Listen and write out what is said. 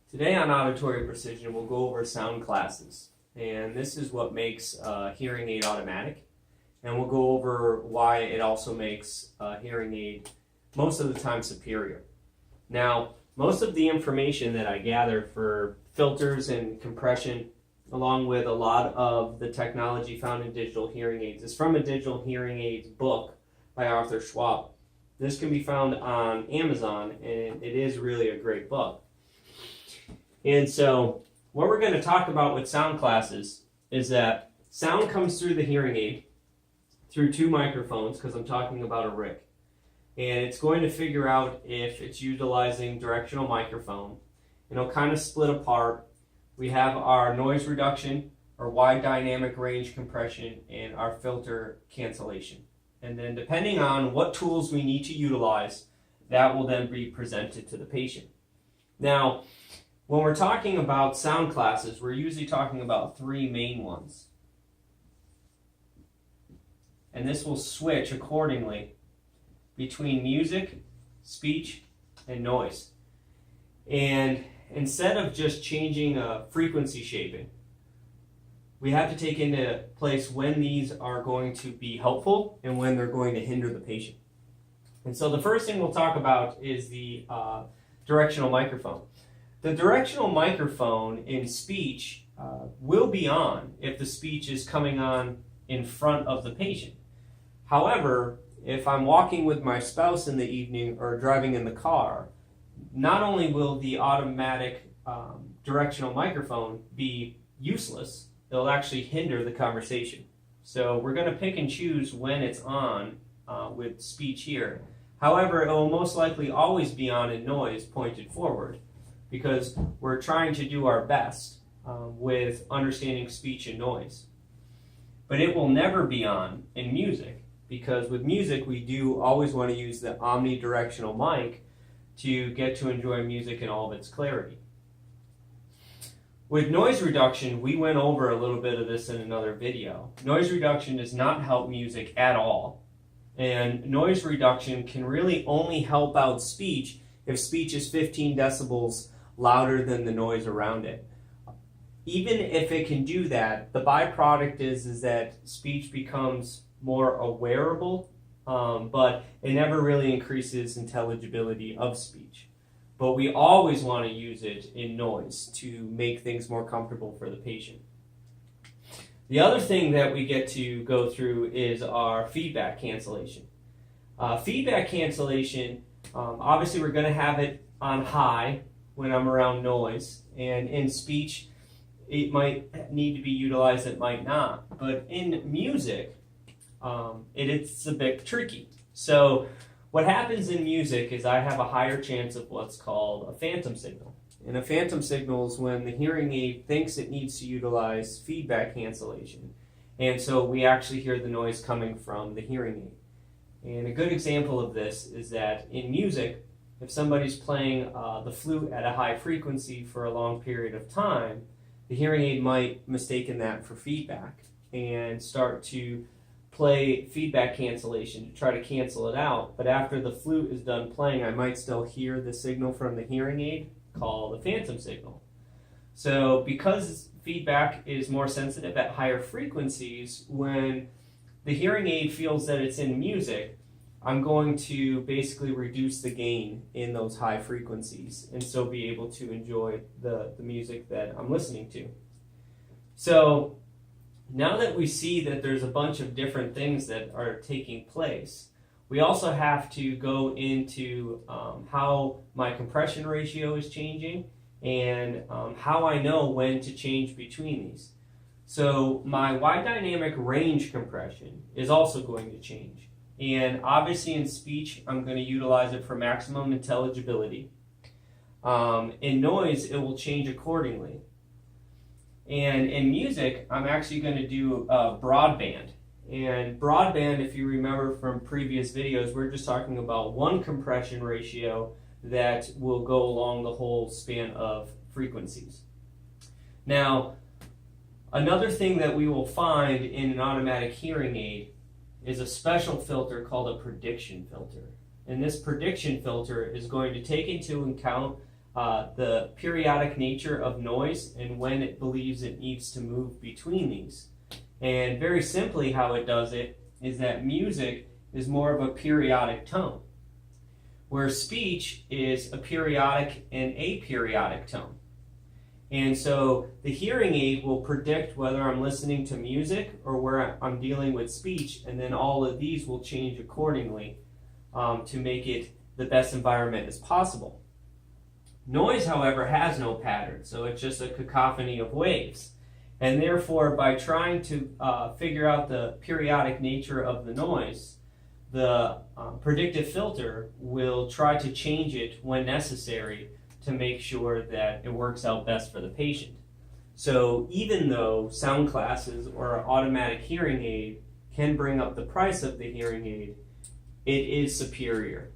Today on Auditory Precision, we'll go over sound classes. And this is what makes a hearing aid automatic. And we'll go over why it also makes a hearing aid most of the time superior. Now, most of the information that I gather for filters and compression, along with a lot of the technology found in digital hearing aids, is from a digital hearing aids book by Arthur Schwab. This can be found on Amazon, and it is really a great book. And so what we're going to talk about with sound classes is that sound comes through the hearing aid through two microphones, because I'm talking about a RIC. And it's going to figure out if it's utilizing directional microphone. And it'll kind of split apart. We have our noise reduction, our wide dynamic range compression, and our filter cancellation. And then depending on what tools we need to utilize, that will then be presented to the patient. Now, when we're talking about sound classes, we're usually talking about three main ones. And this will switch accordingly between music, speech, and noise. And instead of just changing a frequency shaping, we have to take into place when these are going to be helpful and when they're going to hinder the patient. And so the first thing we'll talk about is the directional microphone. The directional microphone in speech will be on if the speech is coming on in front of the patient. However, if I'm walking with my spouse in the evening or driving in the car, not only will the automatic directional microphone be useless, it'll actually hinder the conversation. So we're going to pick and choose when it's on with speech here. However, it will most likely always be on in noise pointed forward, because we're trying to do our best with understanding speech and noise. But it will never be on in music, because with music we do always want to use the omnidirectional mic to get to enjoy music in all of its clarity. With noise reduction, we went over a little bit of this in another video. Noise reduction does not help music at all. And noise reduction can really only help out speech if speech is 15 decibels louder than the noise around it. Even if it can do that, the byproduct is that speech becomes more awareable, but it never really increases intelligibility of speech. But we always want to use it in noise to make things more comfortable for the patient. The other thing that we get to go through is our feedback cancellation. Feedback cancellation, obviously we're going to have it on high when I'm around noise, and in speech it might need to be utilized, it might not. But in music, it's a bit tricky. So what happens in music is I have a higher chance of what's called a phantom signal. And a phantom signal is when the hearing aid thinks it needs to utilize feedback cancellation. And so we actually hear the noise coming from the hearing aid. And a good example of this is that in music, if somebody's playing the flute at a high frequency for a long period of time, the hearing aid might mistake that for feedback and start to play feedback cancellation to try to cancel it out. But after the flute is done playing, I might still hear the signal from the hearing aid called a phantom signal. So because feedback is more sensitive at higher frequencies, when the hearing aid feels that it's in music, I'm going to basically reduce the gain in those high frequencies and so be able to enjoy the music that I'm listening to. So now that we see that there's a bunch of different things that are taking place, we also have to go into how my compression ratio is changing and how I know when to change between these. So my wide dynamic range compression is also going to change. And obviously in speech, I'm going to utilize it for maximum intelligibility. In noise, it will change accordingly. And in music, I'm actually going to do broadband. And broadband, if you remember from previous videos, we're just talking about one compression ratio that will go along the whole span of frequencies. Now, another thing that we will find in an automatic hearing aid is a special filter called a prediction filter. And this prediction filter is going to take into account the periodic nature of noise and when it believes it needs to move between these. And very simply how it does it is that music is more of a periodic tone, where speech is a periodic and aperiodic tone. And so the hearing aid will predict whether I'm listening to music or where I'm dealing with speech, and then all of these will change accordingly to make it the best environment as possible. Noise, however, has no pattern, so it's just a cacophony of waves. And therefore, by trying to figure out the periodic nature of the noise, the predictive filter will try to change it when necessary to make sure that it works out best for the patient. So even though sound classes or automatic hearing aid can bring up the price of the hearing aid, it is superior.